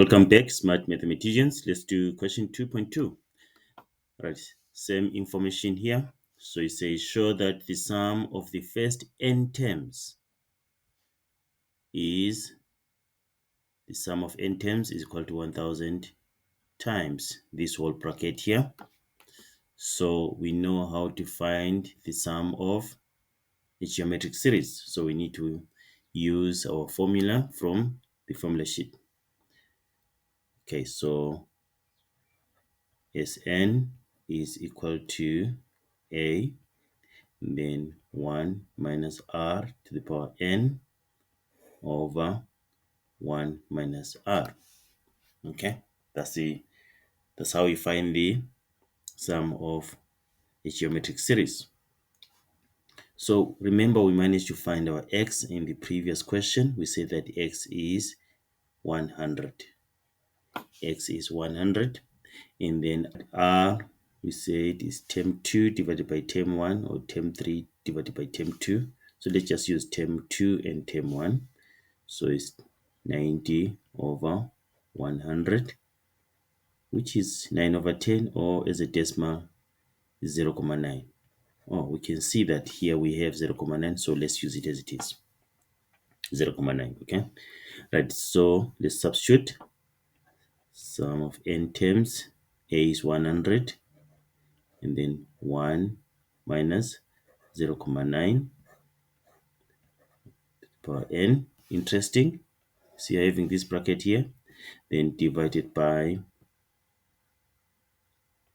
Welcome back, smart mathematicians. Let's do question 2.2. Right, same information here. So it says show that the sum of the first n terms is equal to 1000 times this whole bracket here. So we know how to find the sum of a geometric series. So we need to use our formula from the formula sheet. Okay, so Sn is equal to a, then 1 minus r to the power n over 1 minus r. Okay, that's how we find the sum of a geometric series. So remember, we managed to find our x in the previous question. We said that x is 100. X is 100, and then r we said is term 2 divided by term 1, or term 3 divided by term 2. So let's just use term 2 and term 1. So it's 90 over 100, which is 9 over 10, or as a decimal, 0.9. Oh, we can see that here we have 0.9, so let's use it as it is, 0.9. Okay, right, so let's substitute sum of n terms. A is 100, and then 1 minus 0.9 power n. Interesting. So you're having this bracket here, then divided by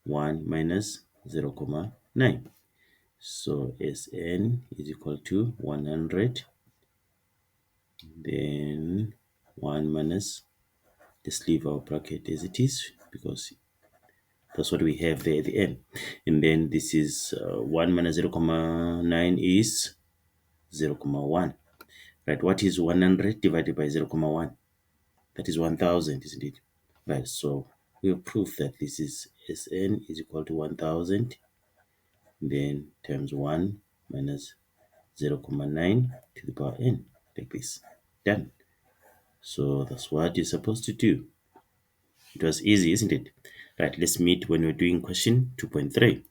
1 minus 0.9. So Sn is equal to 100, then 1 minus, let's leave our bracket as it is because that's what we have there at the end. And then this is 1 minus 0.9 is 0.1. Right, what is 100 divided by 0.1? That is 1000, isn't it? Right, so we have proof that this is Sn is equal to 1000, then times 1 minus 0.9 to the power n, like this. Done. So that's what you're supposed to do. It was easy, isn't it? Right, let's meet when we're doing question 2.3.